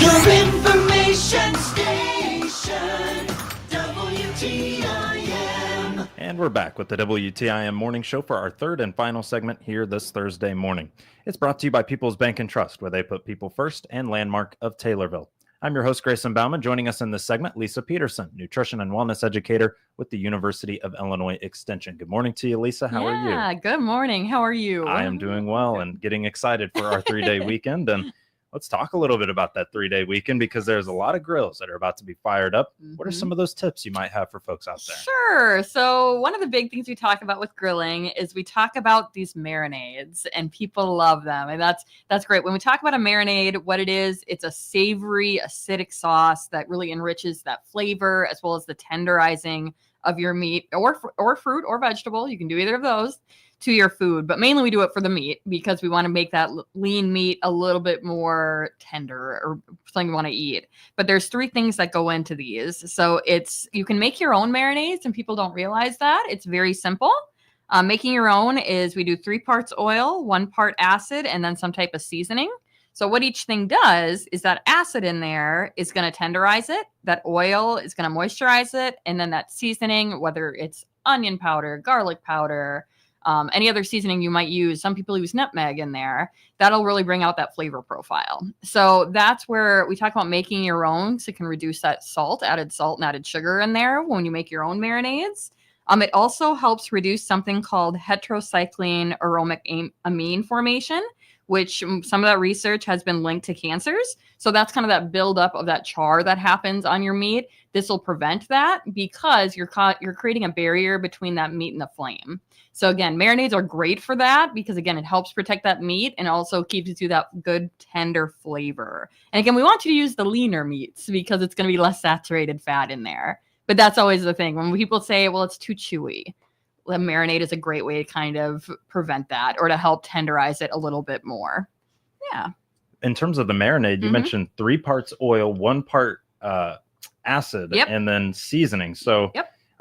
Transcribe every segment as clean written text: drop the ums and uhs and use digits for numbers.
Your information station, WTIM. And we're back with the WTIM Morning Show for our third and final segment here this Thursday morning. It's brought to you by People's Bank and Trust, where they put people first, and Landmark of Taylorville. I'm your host, Grayson Bauman. Joining us in this segment, Lisa Peterson, nutrition and wellness educator with the University of Illinois Extension. Good morning to you, Lisa. How are you? Yeah, good morning. How are you? I am doing well and getting excited for our 3-day weekend. And let's talk a little bit about that 3-day weekend, because there's a lot of grills that are about to be fired up. What are some of those tips you might have for folks out there? Sure. So one of the big things we talk about with grilling is we talk about these marinades, and people love them. And that's great. When we talk about a marinade, what it is, it's a savory, acidic sauce that really enriches that flavor, as well as the tenderizing of your meat or fruit or vegetable. You can do either of those to your food, but mainly we do it for the meat because we want to make that lean meat a little bit more tender or something we want to eat. But there's 3 things that go into these. So you can make your own marinades, and people don't realize that. It's very simple. Making your own is we do 3 parts oil, 1 part acid, and then some type of seasoning. So what each thing does is that acid in there is going to tenderize it. That oil is going to moisturize it. And then that seasoning, whether it's onion powder, garlic powder, any other seasoning you might use. Some people use nutmeg in there. That'll really bring out that flavor profile. So that's where we talk about making your own, so you can reduce that added salt and added sugar in there when you make your own marinades. It also helps reduce something called heterocycline aromatic amine formation, which some of that research has been linked to cancers. So that's kind of that buildup of that char that happens on your meat. This will prevent that because you're creating a barrier between that meat and the flame. So again, marinades are great for that because, again, it helps protect that meat and also keeps it to that good, tender flavor. And again, we want you to use the leaner meats because it's going to be less saturated fat in there. But that's always the thing. When people say, well, it's too chewy, the marinade is a great way to kind of prevent that or to help tenderize it a little bit more. Yeah. In terms of the marinade, you mentioned 3 parts oil, 1 part acid, and then seasoning. So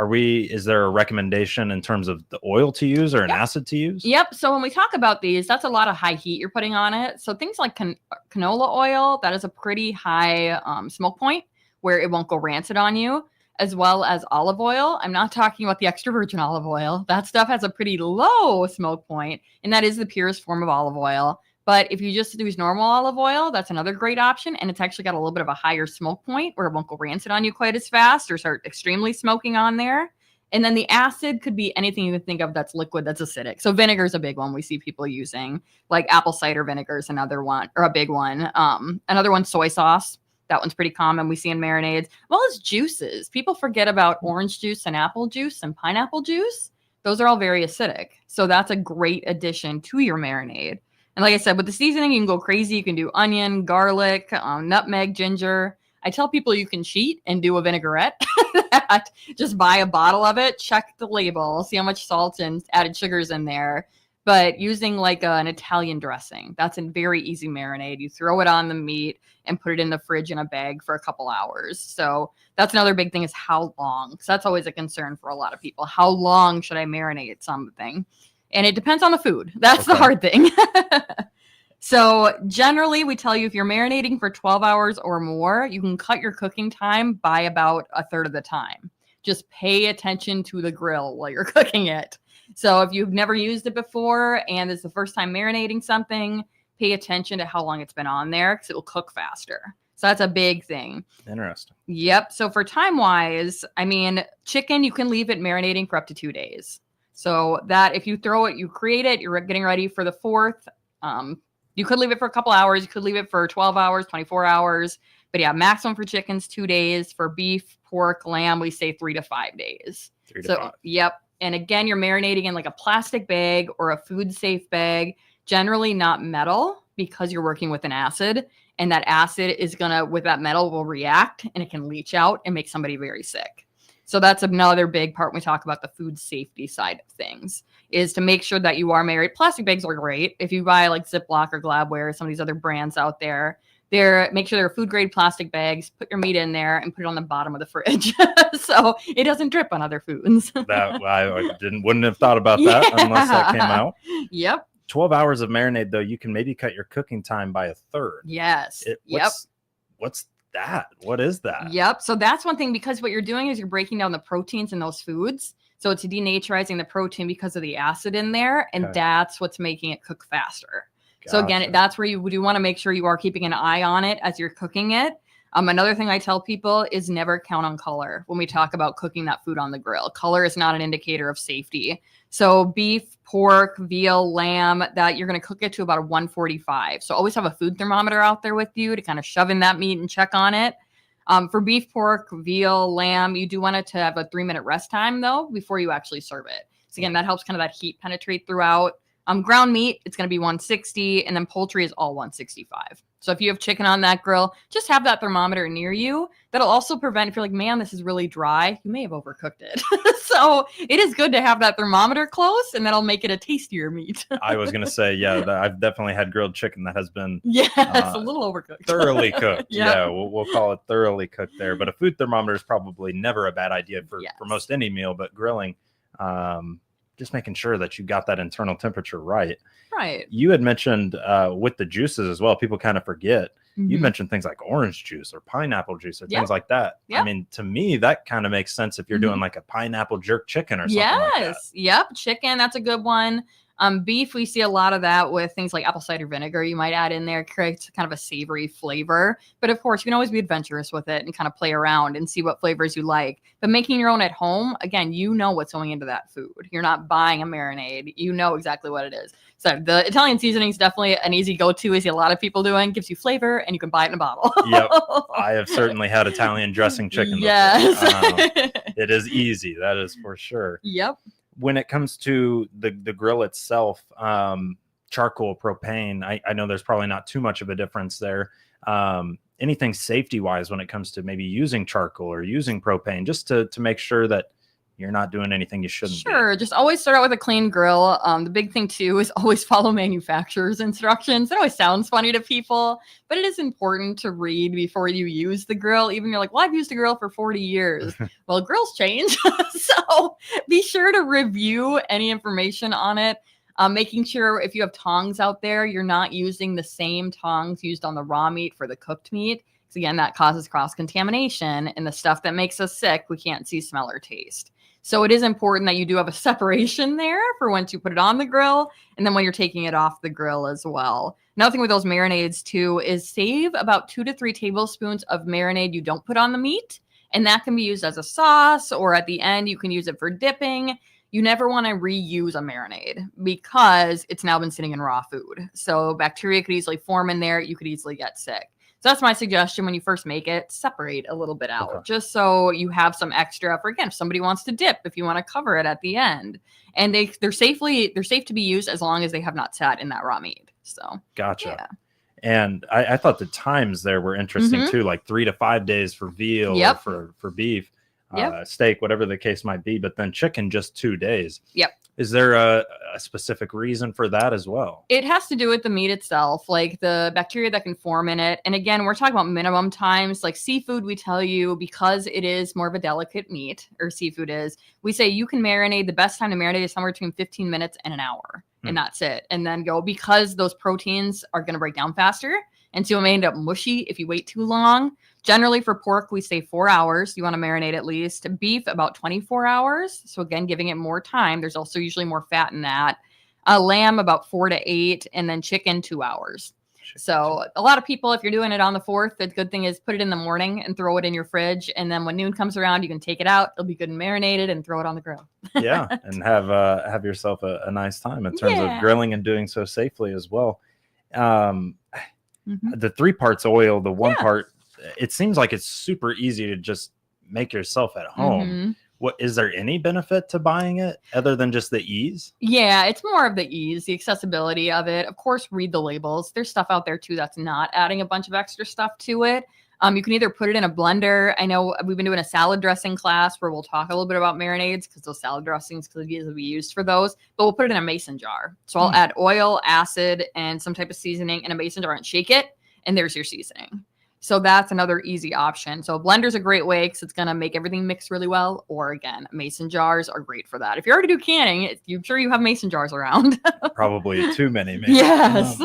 is there a recommendation in terms of the oil to use or an acid to use? Yep. So when we talk about these, that's a lot of high heat you're putting on it. So things like canola oil, that is a pretty high smoke point where it won't go rancid on you, as well as olive oil. I'm not talking about the extra virgin olive oil. That stuff has a pretty low smoke point, and that is the purest form of olive oil. But if you just use normal olive oil, that's another great option. And it's actually got a little bit of a higher smoke point where it won't go rancid on you quite as fast or start extremely smoking on there. And then the acid could be anything you can think of that's liquid, that's acidic. So vinegar is a big one we see people using, like apple cider vinegar is another one, or a big one. Another one, soy sauce. That one's pretty common we see in marinades, as well as juices. People forget about orange juice and apple juice and pineapple juice. Those are all very acidic. So that's a great addition to your marinade. And like I said, with the seasoning, you can go crazy. You can do onion, garlic, nutmeg, ginger. I tell people you can cheat and do a vinaigrette. Just buy a bottle of it, check the label, see how much salt and added sugars in there. But using like an Italian dressing, that's a very easy marinade. You throw it on the meat and put it in the fridge in a bag for a couple hours. So that's another big thing, is how long. Because that's always a concern for a lot of people. How long should I marinate something? And it depends on the food. That's the hard thing. So generally, we tell you if you're marinating for 12 hours or more, you can cut your cooking time by about a third of the time. Just pay attention to the grill while you're cooking it. So if you've never used it before and it's the first time marinating something, pay attention to how long it's been on there because it will cook faster. So that's a big thing. Interesting. Yep. So for time-wise, I mean, chicken, you can leave it marinating for up to 2 days. So that if you throw it, you create it, you're getting ready for the 4th. You could leave it for a couple hours. You could leave it for 12 hours, 24 hours. But yeah, maximum for chickens, 2 days. For beef, pork, lamb, we say 3 to 5 days. 3 to 5. Yep. And again, you're marinating in like a plastic bag or a food safe bag, generally not metal because you're working with an acid. And that acid is with that metal will react and it can leach out and make somebody very sick. So that's another big part when we talk about the food safety side of things, is to make sure that you are married. Plastic bags are great. If you buy like Ziploc or Glabware, some of these other brands out there, make sure they're food grade plastic bags, put your meat in there and put it on the bottom of the fridge so it doesn't drip on other foods. Wouldn't have thought about that unless that came out. Yep. 12 hours of marinade, though, you can maybe cut your cooking time by a third. Yes. what's that? What is that? Yep. So that's one thing, because what you're doing is you're breaking down the proteins in those foods. So it's denaturizing the protein because of the acid in there. And Okay. that's what's making it cook faster. So Gotcha. again, that's where you do want to make sure you are keeping an eye on it as you're cooking it. Another thing I tell people is never count on color when we talk about cooking that food on the grill. Color is not an indicator of safety. So beef, pork, veal, lamb, that you're going to cook it to about a 145. So always have a food thermometer out there with you to kind of shove in that meat and check on it. For beef, pork, veal, lamb, you do want it to have a 3-minute rest time though before you actually serve it. So again, that helps kind of that heat penetrate throughout. Ground meat, it's going to be 160, and then poultry is all 165. So if you have chicken on that grill, just have that thermometer near you. That'll also prevent, if you're like, man, this is really dry, you may have overcooked it. So it is good to have that thermometer close, and that'll make it a tastier meat. I was going to say, yeah, I've definitely had grilled chicken that has been Yes, a little overcooked. thoroughly cooked. Yep. Yeah, we'll call it thoroughly cooked there. But a food thermometer is probably never a bad idea for most any meal, but grilling, just making sure that you got that internal temperature right. Right. You had mentioned with the juices as well, people kind of forget. Mhm. You mentioned things like orange juice or pineapple juice or Yep. things like that. Yep. I mean, to me, that kind of makes sense if you're doing like a pineapple jerk chicken or something like that. Yes. Yep. Chicken, that's a good one. Beef, we see a lot of that with things like apple cider vinegar. You might add in there, creates kind of a savory flavor. But of course, you can always be adventurous with it and kind of play around and see what flavors you like. But making your own at home, again, you know what's going into that food. You're not buying a marinade. You know exactly what it is. So the Italian seasoning is definitely an easy go-to. We see a lot of people doing. Gives you flavor, and you can buy it in a bottle. Yep. I have certainly had Italian dressing chicken before. Yes. It is easy. That is for sure. Yep. When it comes to the grill itself, charcoal, propane, I know there's probably not too much of a difference there. Anything safety wise when it comes to maybe using charcoal or using propane, just to make sure that you're not doing anything you shouldn't be. Sure. Just always start out with a clean grill. The big thing too is always follow manufacturer's instructions. It always sounds funny to people, but it is important to read before you use the grill. Even you're like, well, I've used a grill for 40 years. Well, grills change. So be sure to review any information on it. Making sure if you have tongs out there, you're not using the same tongs used on the raw meat for the cooked meat. Because again, that causes cross-contamination, and the stuff that makes us sick, we can't see, smell, or taste. So it is important that you do have a separation there for once you put it on the grill, and then when you're taking it off the grill as well. Another thing with those marinades too is save about 2 to 3 tablespoons of marinade you don't put on the meat. And that can be used as a sauce, or at the end, you can use it for dipping. You never want to reuse a marinade because it's now been sitting in raw food. So bacteria could easily form in there. You could easily get sick. So that's my suggestion when you first make it, separate a little bit out, just so you have some extra for, again, if somebody wants to dip, if you want to cover it at the end. And they're safe to be used as long as they have not sat in that raw meat. So Gotcha. Yeah. And I thought the times there were interesting too, like 3 to 5 days for veal or for beef, steak, whatever the case might be. But then chicken, just 2 days. Yep. Is there a specific reason for that as well? It has to do with the meat itself, like the bacteria that can form in it. And again, we're talking about minimum times. Like seafood, we tell you, because it is more of a delicate meat, or seafood is, we say you can marinate. The best time to marinate is somewhere between 15 minutes and an hour. And that's it. And then go, because those proteins are going to break down faster. And so it may end up mushy if you wait too long. Generally for pork, we say 4 hours. You want to marinate at least. Beef, about 24 hours. So again, giving it more time. There's also usually more fat in that. Lamb, about 4 to 8. And then chicken, 2 hours. So a lot of people, if you're doing it on the 4th, the good thing is put it in the morning and throw it in your fridge. And then when noon comes around, you can take it out. It'll be good and marinated and throw it on the grill. Yeah. And have yourself a nice time in terms of grilling and doing so safely as well. The 3 parts oil, the 1 part, it seems like it's super easy to just make yourself at home. What is there any benefit to buying it other than just the ease? Yeah, it's more of the ease, the accessibility of it. Of course, read the labels. There's stuff out there too that's not adding a bunch of extra stuff to it. You can either put it in a blender. I know we've been doing a salad dressing class where we'll talk a little bit about marinades because those salad dressings could easily be used for those, but we'll put it in a mason jar. So I'll add oil, acid, and some type of seasoning in a mason jar and shake it, and there's your seasoning. So that's another easy option. So a blender's a great way because it's going to make everything mix really well. Or again, mason jars are great for that. If you already do canning, I'm sure you have mason jars around. Probably too many. Maybe. Yes.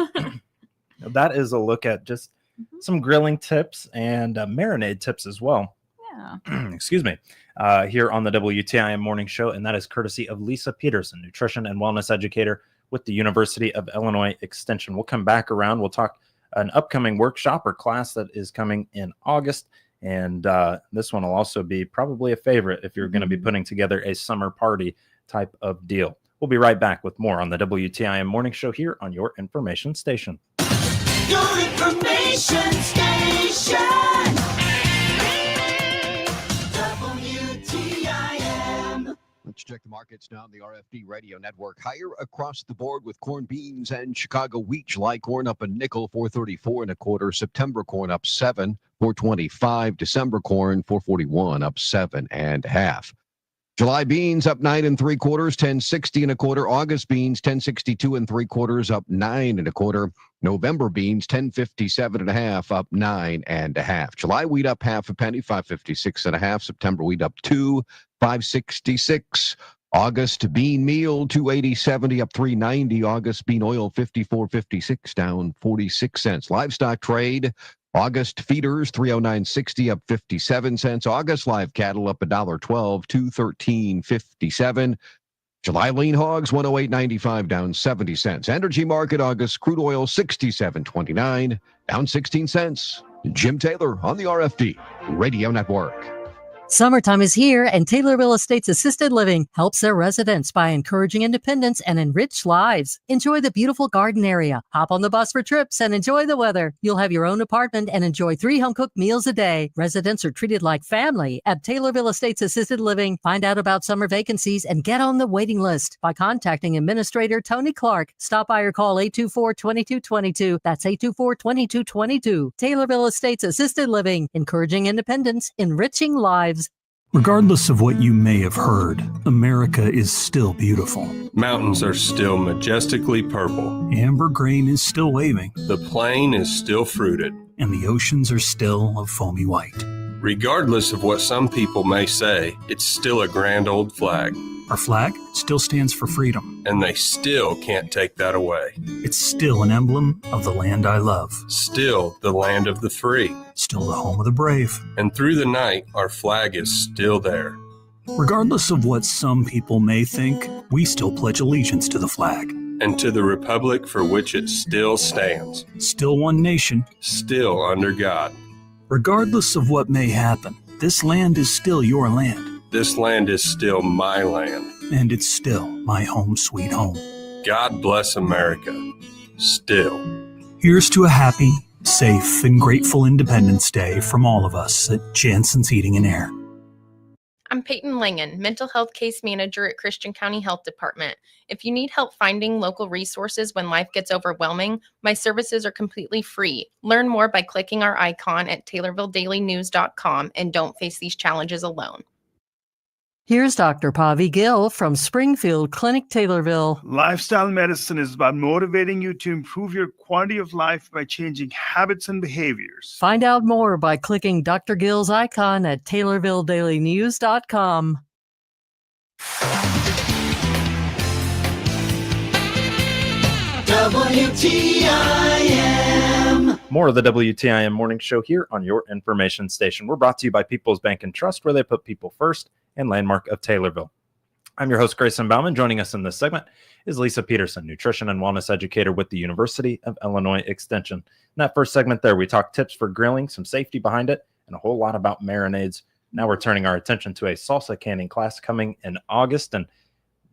That is a look at just some grilling tips and marinade tips as well. Yeah. Excuse me. Here on the WTIM Morning Show, and that is courtesy of Lisa Peterson, nutrition and wellness educator with the University of Illinois Extension. We'll come back around. We'll talk an upcoming workshop or class that is coming in August. And this one will also be probably a favorite if you're going to be putting together a summer party type of deal. We'll be right back with more on the WTIM Morning Show here on your information station. Your information station. WTIM. Let's check the markets now on the RFD Radio Network. Higher across the board with corn, beans, and Chicago wheat. July corn up a nickel, 4.34 1/4. September corn up 7, 4.25. December corn, 4.41, up 7 1/2. July beans up 9 3/4, 10.60 1/4. August beans 10.62 3/4, up 9 1/4. November beans 10.57 1/2, up 9 1/2. July wheat up 1/2 penny, 5.56 1/2. September wheat up 2, 5.66. August bean meal 2.80.70, up 3.90. August bean oil 54.56, down 46 cents. Livestock trade. August feeders 309.60, up 57 cents. August live cattle up $1.12, 213.57. July lean hogs 108.95, down 70 cents. Energy market August crude oil 67.29, down 16 cents. Jim Taylor on the RFD Radio Network. Summertime is here, and Taylorville Estates Assisted Living helps their residents by encouraging independence and enriched lives. Enjoy the beautiful garden area, hop on the bus for trips, and enjoy the weather. You'll have your own apartment and enjoy 3 home-cooked meals a day. Residents are treated like family at Taylorville Estates Assisted Living. Find out about summer vacancies and get on the waiting list by contacting Administrator Tony Clark. Stop by or call 824-2222. That's 824-2222. Taylorville Estates Assisted Living, encouraging independence, enriching lives. Regardless of what you may have heard, America is still beautiful. Mountains are still majestically purple. Amber grain is still waving. The plain is still fruited. And the oceans are still of foamy white. Regardless of what some people may say, it's still a grand old flag. Our flag still stands for freedom. And they still can't take that away. It's still an emblem of the land I love. Still the land of the free. Still the home of the brave. And through the night, our flag is still there. Regardless of what some people may think, we still pledge allegiance to the flag. And to the republic for which it still stands. Still one nation. Still under God. Regardless of what may happen, this land is still your land. This land is still my land. And it's still my home sweet home. God bless America. Still. Here's to a happy, safe, and grateful Independence Day from all of us at Jansen's Heating and Air. I'm Peyton Langen, Mental Health Case Manager at Christian County Health Department. If you need help finding local resources when life gets overwhelming, my services are completely free. Learn more by clicking our icon at TaylorvilleDailyNews.com, and don't face these challenges alone. Here's Dr. Pavi Gill from Springfield Clinic, Taylorville. Lifestyle medicine is about motivating you to improve your quality of life by changing habits and behaviors. Find out more by clicking Dr. Gill's icon at TaylorvilleDailyNews.com. WTIM. More of the WTIM Morning Show here on your information station. We're brought to you by People's Bank and Trust, where they put people first, and Landmark of Taylorville. I'm your host, Grayson Bauman. Joining us in this segment is Lisa Peterson, nutrition and wellness educator with the University of Illinois Extension. In that first segment there, we talked tips for grilling, some safety behind it, and a whole lot about marinades. Now we're turning our attention to a salsa canning class coming in August. And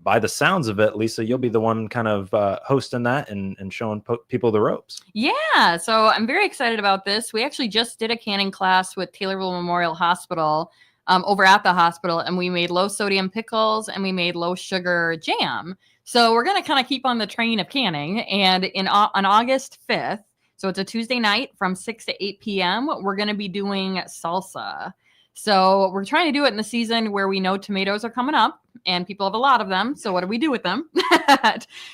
by the sounds of it, Lisa, you'll be the one kind of hosting that and showing people the ropes. Yeah, so I'm very excited about this. We actually just did a canning class with Taylorville Memorial Hospital over at the hospital, and we made low sodium pickles and we made low sugar jam. So we're going to kind of keep on the train of canning. And on August 5th, so it's a Tuesday night from 6 to 8 p.m., we're going to be doing salsa. So we're trying to do it in the season where we know tomatoes are coming up and people have a lot of them. So what do we do with them?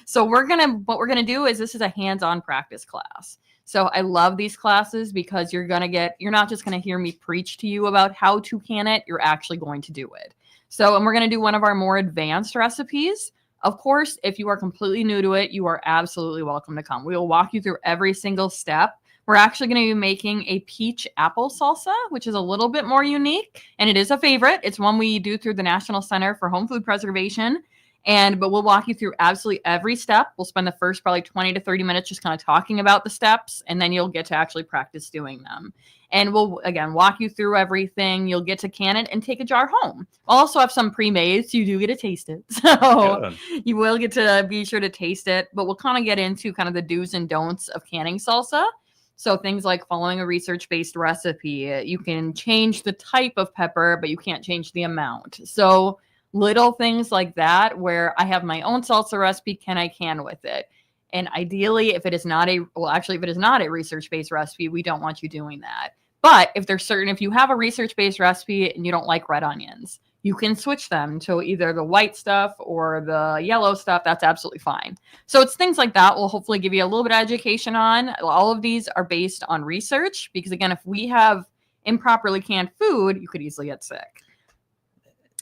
So what we're going to do is this is a hands-on practice class. So I love these classes because you're not just going to hear me preach to you about how to can it. You're actually going to do it. So, and we're going to do one of our more advanced recipes. Of course, if you are completely new to it, you are absolutely welcome to come. We will walk you through every single step, we're actually going to be making a peach apple salsa, which is a little bit more unique, and it is a favorite. It's one we do through the National Center for Home Food Preservation. But we'll walk you through absolutely every step. We'll spend the first probably 20 to 30 minutes just kind of talking about the steps, and then you'll get to actually practice doing them. And we'll, again, walk you through everything. You'll get to can it and take a jar home. We'll also have some pre-made, so you do get to taste it. So Good. you will get to be sure to taste it. But we'll kind of get into kind of the do's and don'ts of canning salsa. So things like following a research-based recipe. You can change the type of pepper, but you can't change the amount. So little things like that, where I have my own salsa recipe, can I can with it? And ideally, if it is not a research-based recipe, we don't want you doing that. But if you have a research-based recipe and you don't like red onions, you can switch them to either the white stuff or the yellow stuff. That's absolutely fine. So it's things like that we'll hopefully give you a little bit of education on. All of these are based on research because, again, if we have improperly canned food, you could easily get sick.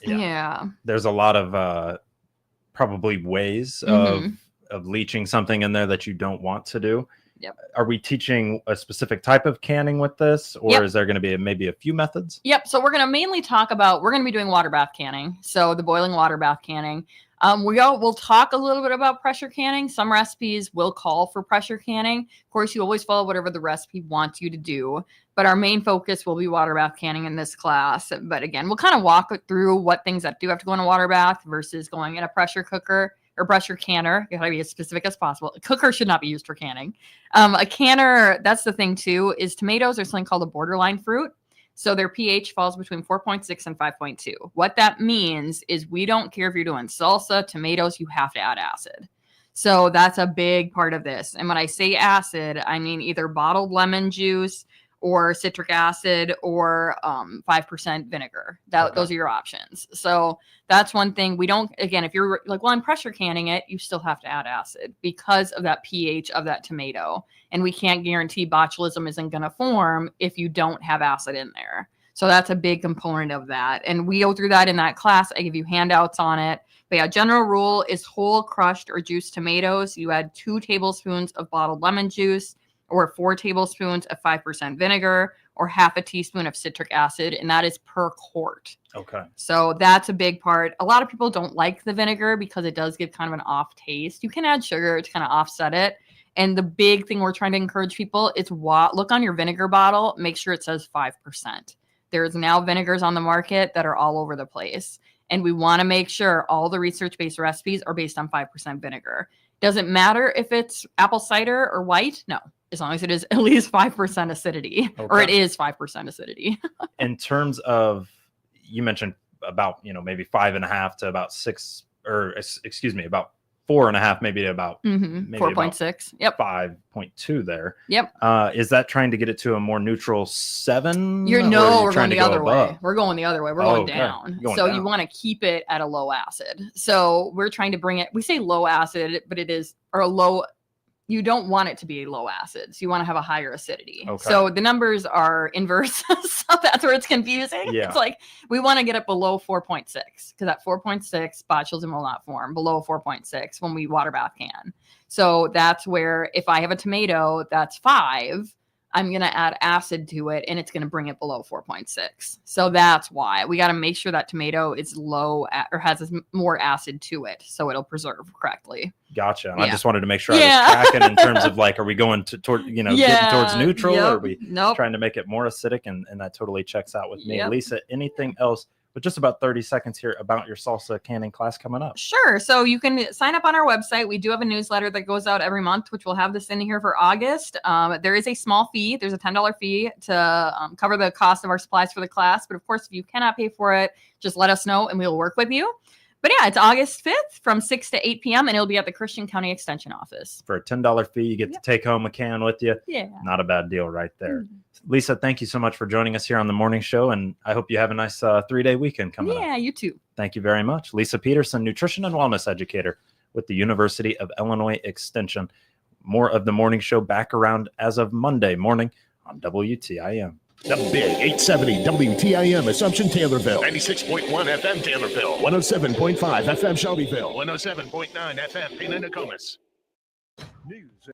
Yeah. There's a lot of probably ways of leaching something in there that you don't want to do. Yep. Are we teaching a specific type of canning with this, or is there going to be maybe a few methods? Yep. So we're going to mainly we're going to be doing water bath canning. So the boiling water bath canning. We'll talk a little bit about pressure canning. Some recipes will call for pressure canning. Of course, you always follow whatever the recipe wants you to do. But our main focus will be water bath canning in this class. But again, we'll kind of walk through what things that do have to go in a water bath versus going in a pressure cooker or pressure canner. You gotta be as specific as possible. A cooker should not be used for canning. A canner, that's the thing too, is tomatoes are something called a borderline fruit. So their pH falls between 4.6 and 5.2. What that means is we don't care if you're doing salsa, tomatoes, you have to add acid. So that's a big part of this. And when I say acid, I mean either bottled lemon juice or citric acid or 5% vinegar. Those are your options. So that's one thing. We don't, again, if you're like, well, I'm pressure canning it, you still have to add acid because of that pH of that tomato. And we can't guarantee botulism isn't going to form if you don't have acid in there. So that's a big component of that. And we go through that in that class. I give you handouts on it. But yeah, general rule is whole crushed or juiced tomatoes. You add 2 tablespoons of bottled lemon juice, or 4 tablespoons of 5% vinegar, or half a teaspoon of citric acid, and that is per quart. Okay. So that's a big part. A lot of people don't like the vinegar because it does give kind of an off taste. You can add sugar to kind of offset it. And the big thing we're trying to encourage people is look on your vinegar bottle, make sure it says 5%. There's now vinegars on the market that are all over the place. And we want to make sure all the research-based recipes are based on 5% vinegar. Doesn't matter if it's apple cider or white. No. As long as it is at least 5% acidity, or it is 5% acidity. In terms of, you mentioned about, maybe 5.5 to about 6, or excuse me, about 4.5, maybe about 4.6. Yep. 5.2 there. Yep. Is that trying to get it to a more neutral 7? We're going the other way. We're going the other way. We're going down. You want to keep it at a low acid. So we're trying to bring it, we say low acid, but it is, or low. You don't want it to be a low acid. So you want to have a higher acidity. Okay. So the numbers are inverse. So that's where it's confusing. Yeah. It's like we want to get it below 4.6 because at 4.6, botulism will not form below 4.6 when we water bath can. So that's where if I have a tomato that's 5, I'm going to add acid to it and it's going to bring it below 4.6. So that's why we got to make sure that tomato is low or has more acid to it so it'll preserve correctly. Gotcha. And I just wanted to make sure I was tracking in terms of like, are we going toward getting towards neutral or are we trying to make it more acidic? And that totally checks out with me. Lisa, anything else? But just about 30 seconds here about your salsa canning class coming up. Sure. So you can sign up on our website. We do have a newsletter that goes out every month, which we'll have this in here for August. There is a small fee. There's a $10 fee to cover the cost of our supplies for the class. But of course, if you cannot pay for it, just let us know and we'll work with you. But yeah, it's August 5th from 6 to 8 p.m. and it'll be at the Christian County Extension Office. For a $10 fee, you get to take home a can with you. Yeah. Not a bad deal right there. Lisa, thank you so much for joining us here on the morning show. And I hope you have a nice 3-day weekend coming up. Yeah, you too. Thank you very much. Lisa Peterson, nutrition and wellness educator with the University of Illinois Extension. More of the morning show back around as of Monday morning on WTIM. The Big 870 WTIM Assumption Taylorville. 96.1 FM Taylorville. 107.5 FM Shelbyville. 107.9 FM Pena Nokomis. News